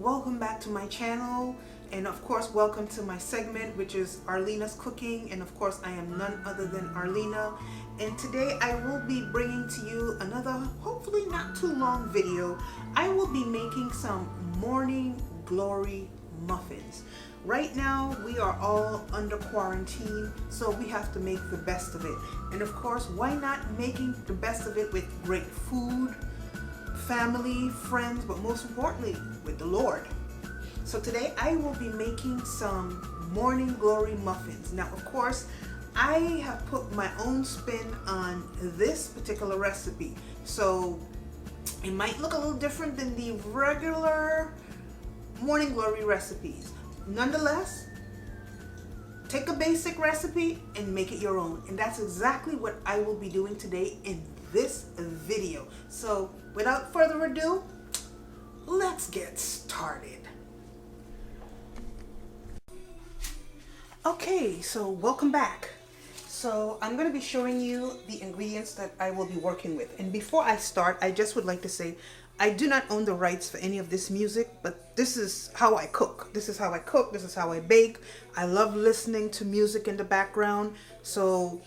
welcome back to my channel, and of course welcome to my segment, which is Arlena's Cooking. And of course I am none other than Arlena, and today I will be bringing to you another, hopefully not too long video. I will be making some Morning Glory Muffins. Right now we are all under quarantine, so we have to make the best of it. And of course, why not making the best of it with great food, family, friends, but most importantly with the Lord. So today I will be making some Morning Glory Muffins. Now of course I have put my own spin on this particular recipe, so it might look a little different than the regular Morning Glory recipes. Nonetheless, take a basic recipe and make it your own, and that's exactly what I will be doing today in this video. So without further ado, let's get started. Okay, so welcome back. So I'm going to be showing you the ingredients that I will be working with. And before I start, I just would like to say I do not own the rights for any of this music, but this is how I cook. This is how I cook. This is how I bake. I love listening to music in the background. So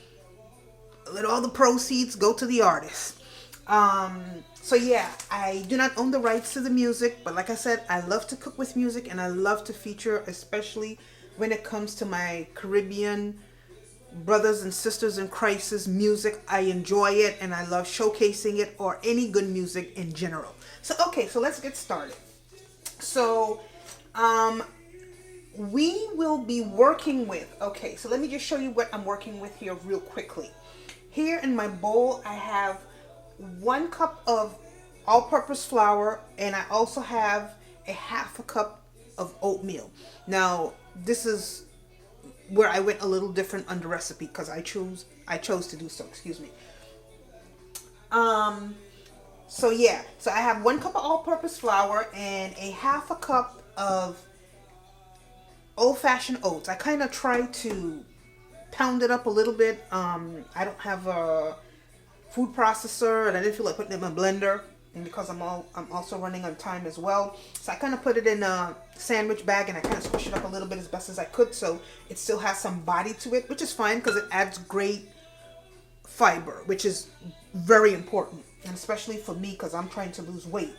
let all the proceeds go to the artist. So yeah, I do not own the rights to the music, but like I said, I love to cook with music, and I love to feature, especially when it comes to my Caribbean brothers and sisters in Christ's music. I enjoy it and I love showcasing it, or any good music in general. So okay, so let's get started. So we will be working with, okay, so let me just show you what I'm working with here real quickly. Here in my bowl I have 1 cup of all-purpose flour, and I also have a 1/2 cup of oatmeal. Now this is where I went a little different on the recipe because I chose to do so, excuse me. So yeah, so I have 1 cup of all-purpose flour and a 1/2 cup of old-fashioned oats. I kind of try to pound it up a little bit. I don't have a food processor, and I didn't feel like putting it in my blender, and because I'm also running on time as well, so I kind of put it in a sandwich bag and I kind of squish it up a little bit as best as I could, so it still has some body to it, which is fine because it adds great fiber, which is very important, and especially for me because I'm trying to lose weight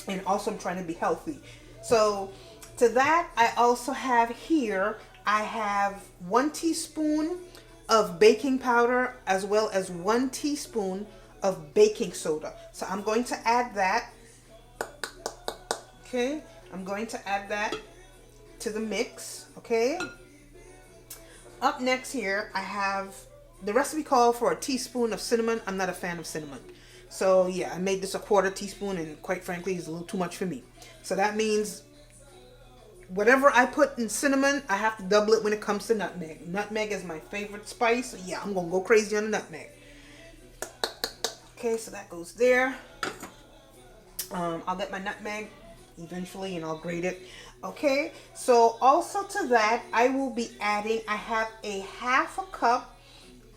and also I'm trying to be healthy. So to that, I also have here, I have 1 teaspoon of baking powder as well as 1 teaspoon of baking soda. So I'm going to add that. Okay, I'm going to add that to the mix. Okay, up next here I have, the recipe called for a teaspoon of cinnamon. I'm not a fan of cinnamon, so yeah, I made this a 1/4 teaspoon, and quite frankly it's a little too much for me. So that means whatever I put in cinnamon, I have to double it when it comes to nutmeg. Nutmeg is my favorite spice, so yeah, I'm gonna go crazy on the nutmeg. Okay, so that goes there. I'll get my nutmeg eventually and I'll grate it. Okay, so also to that I will be adding, I have a 1/2 cup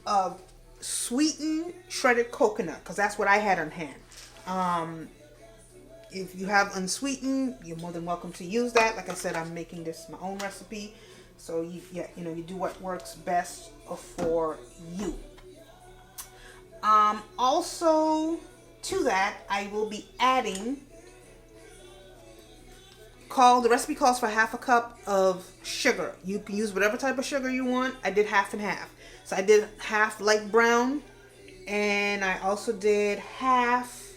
of sweetened shredded coconut, because that's what I had on hand. If you have unsweetened, you're more than welcome to use that. Like I said, I'm making this my own recipe, so you do what works best for you. Also to that I will be adding, the recipe calls for 1/2 cup of sugar. You can use whatever type of sugar you want. I did 1/2 and 1/2. So I did 1/2 light brown, and I also did 1/2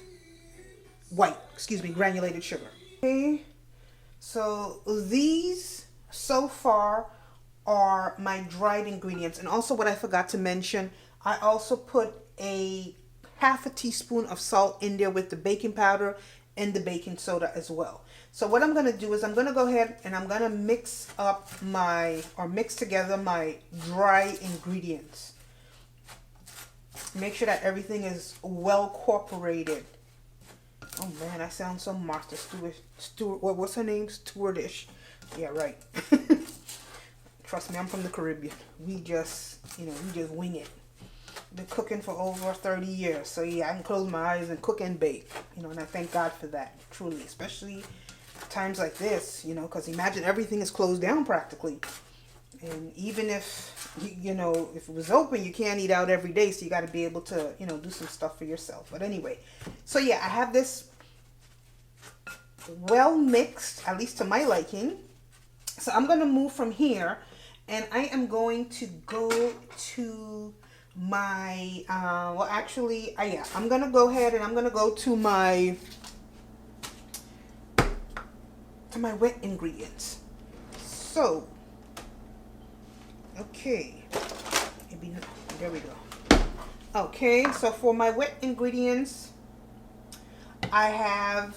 white, granulated sugar. Okay, so these so far are my dried ingredients. And also what I forgot to mention, I also put a 1/2 teaspoon of salt in there with the baking powder and the baking soda as well. So what I'm going to do is I'm going to go ahead and I'm going to mix together my dry ingredients. Make sure that everything is well incorporated. Oh man, I sound so Martha Stewart. What's her name? Stewardish. Yeah, right. Trust me, I'm from the Caribbean. We just wing it. Been cooking for over 30 years, so yeah, I can close my eyes and cook and bake, and I thank God for that, truly, especially times like this, you know, because imagine everything is closed down practically. And even if, you know, if it was open, you can't eat out every day. So you got to be able to, you know, do some stuff for yourself. But anyway, so yeah, I have this well mixed, at least to my liking. So I'm going to move from here, and I am going to go to my, well, actually, yeah, I'm going to go ahead and I'm going to go to my wet ingredients. So, okay, maybe not. There we go. Okay, so for my wet ingredients, I have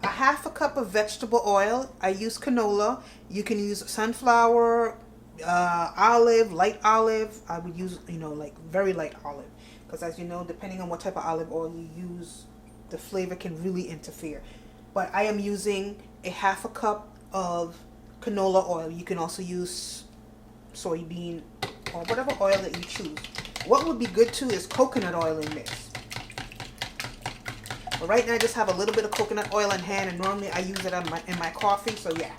a half a cup of vegetable oil. I use canola. You can use sunflower, olive, light olive. I would use, you know, like very light olive, because as you know, depending on what type of olive oil you use, the flavor can really interfere. But I am using a half a cup of canola oil. You can also use soybean or whatever oil that you choose. What would be good too is coconut oil in this. But right now I just have a little bit of coconut oil in hand, and normally I use it in my coffee. So yeah,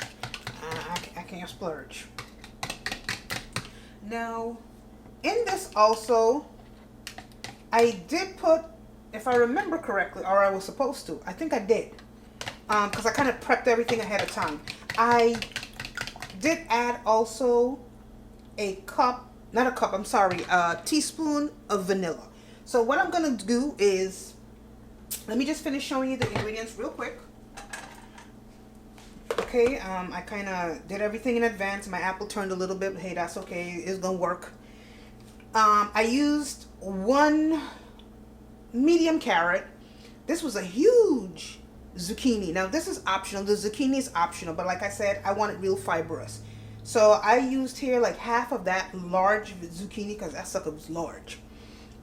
I can't splurge. Now, in this also, I did put, if I remember correctly, or I was supposed to, I think I did, because I kind of prepped everything ahead of time. I did add also a teaspoon of vanilla. So what I'm going to do is, let me just finish showing you the ingredients real quick. Okay, I kind of did everything in advance. My apple turned a little bit, but hey, that's okay. It's going to work. I used 1 medium carrot. This was a huge zucchini. Now, this is optional. The zucchini is optional, but like I said, I want it real fibrous. So I used here like half of that large zucchini, because that sucker was large.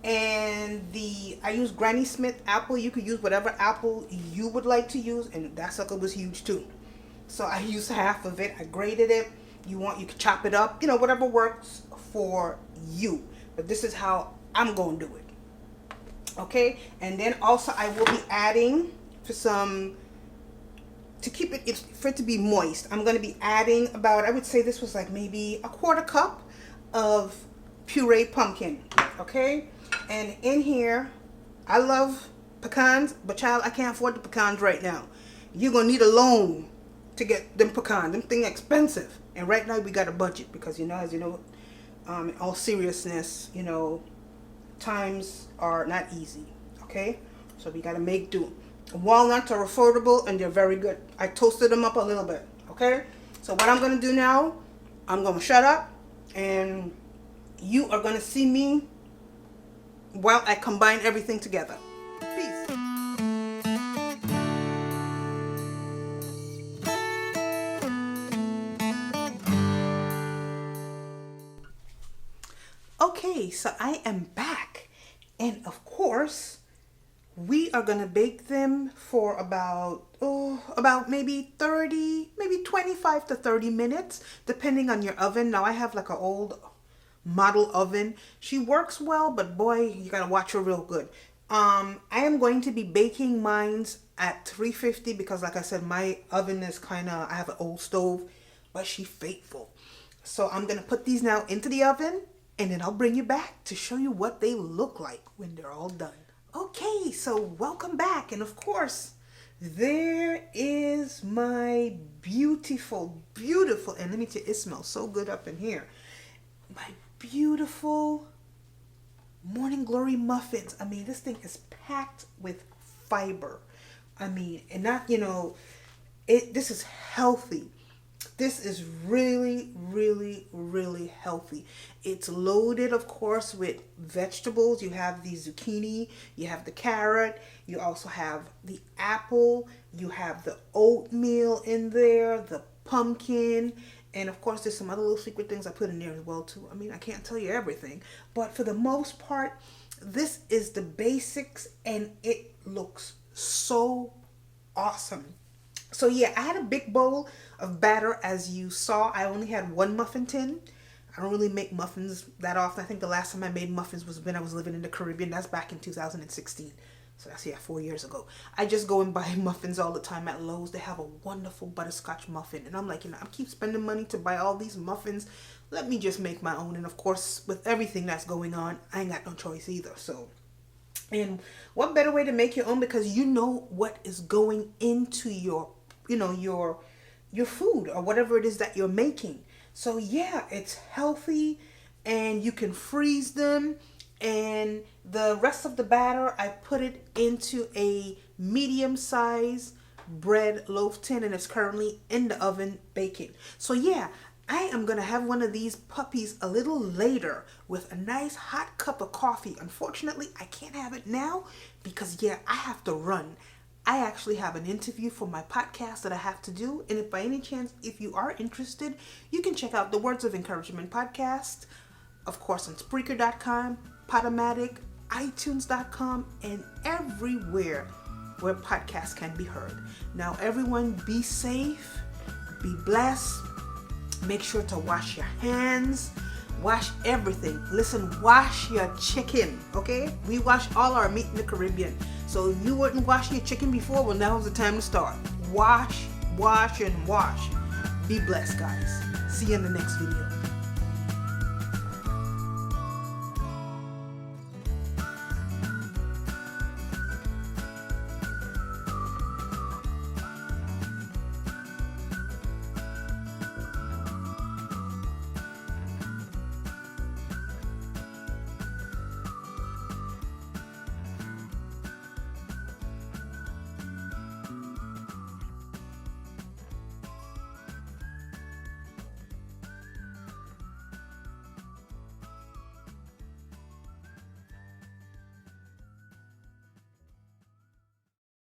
And I used Granny Smith apple. You could use whatever apple you would like to use, and that sucker was huge too. So I used half of it. I grated it. You could chop it up, you know, whatever works for you. But this is how I'm going to do it. Okay, and then also I will be adding to keep it, for it to be moist, I'm going to be adding about, I would say this was like maybe a 1/4 cup of pureed pumpkin. Okay, and in here, I love pecans, but child, I can't afford the pecans right now. You're going to need a loan to get them pecans. Them things expensive. And right now we got a budget, because, you know, as you know, in all seriousness, you know, times are not easy. Okay, so we got to make do. Walnuts are affordable and they're very good. I toasted them up a little bit. Okay, so what I'm going to do now, I'm going to shut up, and you are going to see me while I combine everything together. Peace. Okay, so I am back, and of course we are going to bake them for about maybe 25 to 30 minutes, depending on your oven. Now I have like an old model oven. She works well, but boy, you got to watch her real good. I am going to be baking mines at 350, because like I said, my oven is I have an old stove, but she's faithful. So I'm going to put these now into the oven, and then I'll bring you back to show you what they look like when they're all done. Okay, so welcome back. And of course, there is my beautiful, and let me tell you, it smells so good up in here. My beautiful Morning Glory Muffins. I mean, this thing is packed with fiber. I mean, and not, you know, this is healthy. This is really, really, really healthy. It's loaded, of course, with vegetables. You have the zucchini, you have the carrot, you also have the apple, you have the oatmeal in there, the pumpkin, and of course there's some other little secret things I put in there as well too. I mean, I can't tell you everything, but for the most part, this is the basics, and it looks so awesome. So yeah, I had a big bowl of batter. As you saw, I only had 1 muffin tin. I don't really make muffins that often. I think the last time I made muffins was when I was living in the Caribbean. That's back in 2016. So that's, yeah, 4 years ago. I just go and buy muffins all the time at Lowe's. They have a wonderful butterscotch muffin. And I'm like, I keep spending money to buy all these muffins. Let me just make my own. And of course, with everything that's going on, I ain't got no choice either. So, and what better way to make your own, because you know what is going into your, your food or whatever it is that you're making. So yeah, it's healthy and you can freeze them. And the rest of the batter, I put it into a medium size bread loaf tin, and it's currently in the oven baking. So yeah, I am going to have one of these puppies a little later with a nice hot cup of coffee. Unfortunately, I can't have it now because, yeah, I have to run. I actually have an interview for my podcast that I have to do. And if by any chance, if you are interested, you can check out the Words of Encouragement podcast, of course, on Spreaker.com, Podomatic, iTunes.com, and everywhere where podcasts can be heard. Now, everyone, be safe, be blessed. Make sure to wash your hands, wash everything. Listen, wash your chicken, okay? We wash all our meat in the Caribbean. So if you wouldn't wash your chicken before, well, now's the time to start. Wash, and wash. Be blessed, guys. See you in the next video.